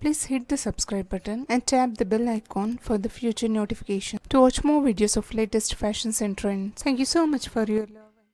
Please hit the subscribe button and tap the bell icon for the future notification to watch more videos of latest fashions and trends. Thank you so much for your love and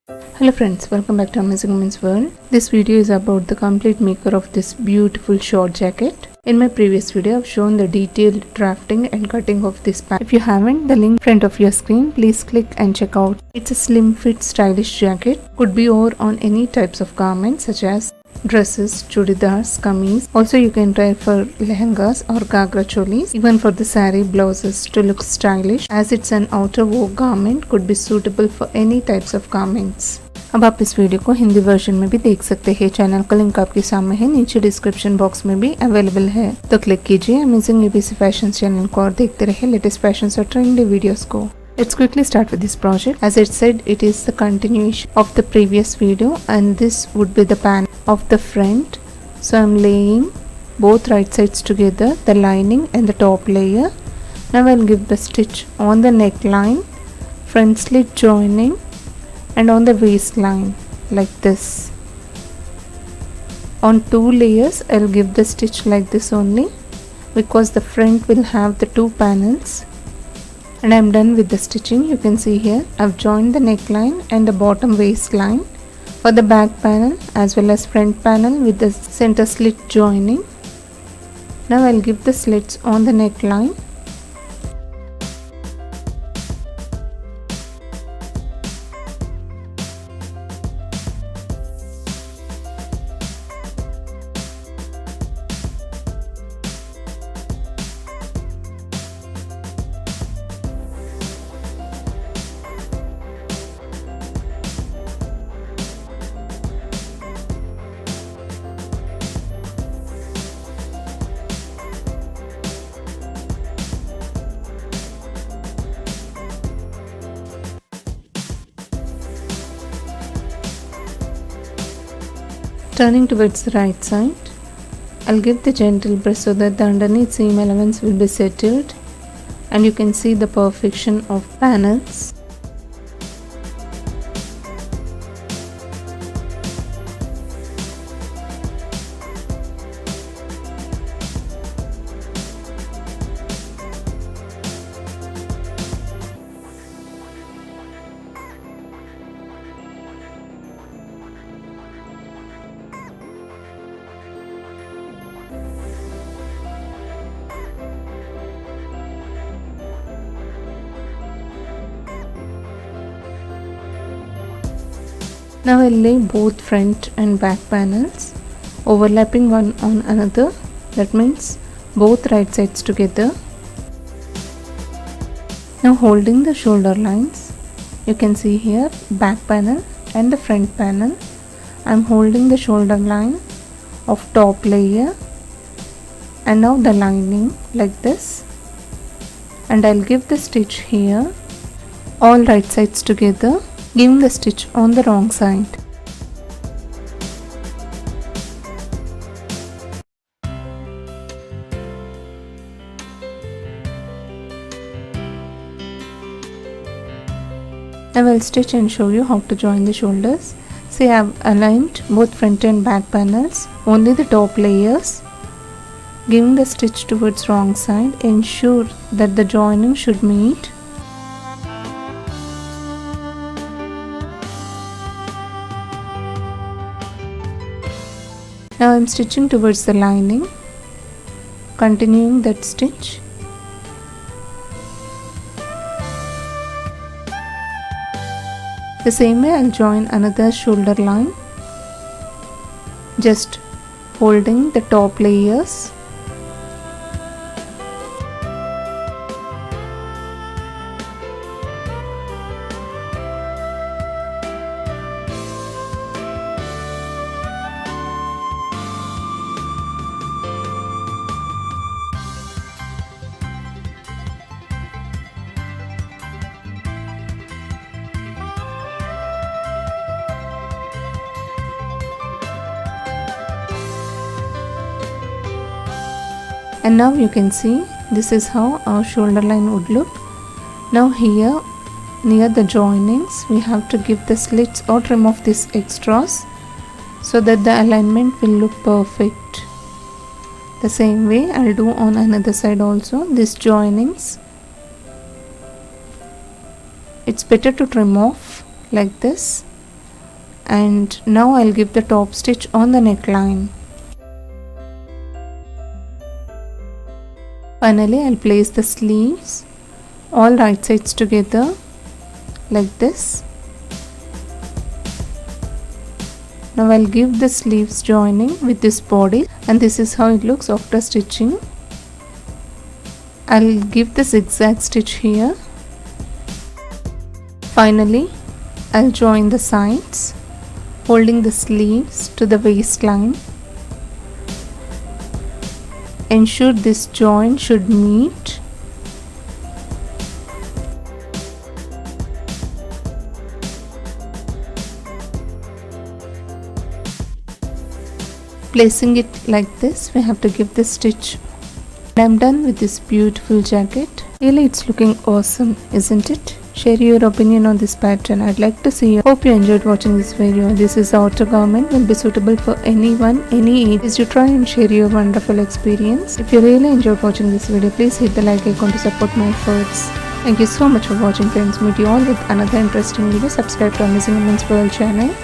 support. Hello friends, welcome back to Amazing Women's World. This video is about the complete maker of this beautiful short jacket. In my previous video, I've shown the detailed drafting and cutting of this pant. If you haven't, the link in front of your screen, please click and check out. It's a slim fit stylish jacket. Could be worn on any types of garments such as dresses, chudidars, kameez. Also you can try for lehengas or gagra cholis, even for the sari blouses to look stylish, as it's an outer wove garment, could be suitable for any types of garments. अब आप इस video को Hindi version में भी देख सकते हैं। Channel का लिंक आपके सामने है, नीचे डिस्क्रिप्शन बॉक्स में भी अवेलेबल है, तो क्लिक कीजिए अमेजिंग एबीसी फैशन चैनल को और देखते रहे लेटेस्ट फैशन और ट्रेंडी वीडियोस को। Let's quickly start with this project. As I said, it is the continuation of the previous video and this would be the pan of the front. So I'm laying both right sides together, the lining and the top layer. Now I'll give the stitch on the neckline, front slit joining and on the waistline like this. On two layers I'll give the stitch like this only, because the front will have the two panels. And I'm done with the stitching. You can see here I've joined the neckline and the bottom waistline for the back panel as well as front panel with the center slit joining. Now I'll give the slits on the neckline. Turning towards the right side, I'll give the gentle brush so that the underneath seam elements will be settled and you can see the perfection of panels. Now I'll lay both front and back panels overlapping one on another, that means both right sides together. Now holding the shoulder lines, you can see here back panel and the front panel. I'm holding the shoulder line of top layer and now the lining like this, and I'll give the stitch here all right sides together, giving the stitch on the wrong side. I will stitch and show you how to join the shoulders. See, I have aligned both front and back panels, only the top layers, giving the stitch towards wrong side. Ensure that the joining should meet. Now I am stitching towards the lining, continuing that stitch. The same way I'll join another shoulder line, just holding the top layers. And now you can see this is how our shoulder line would look. Now here near the joinings we have to give the slits or trim off these extras so that the alignment will look perfect. The same way I'll do on another side also. This joinings, it's better to trim off like this. And now I'll give the top stitch on the neckline. Finally, I'll place the sleeves, all right sides together like this. Now I'll give the sleeves joining with this body, and this is how it looks after stitching. I'll give the zigzag stitch here. Finally, I'll join the sides, holding the sleeves to the waistline. Ensure this joint should meet. Placing it like this, we have to give this stitch. I'm done with this beautiful jacket. Really, it's looking awesome, isn't it? Share your opinion on this pattern. I'd like to see you. Hope you enjoyed watching this video. This is the outer garment, will be suitable for anyone, any age. Please you try and share your wonderful experience. If you really enjoyed watching this video, please hit the like icon to support my efforts. Thank you so much for watching, friends. Meet you all with another interesting video. Subscribe to Amazing Women's World channel.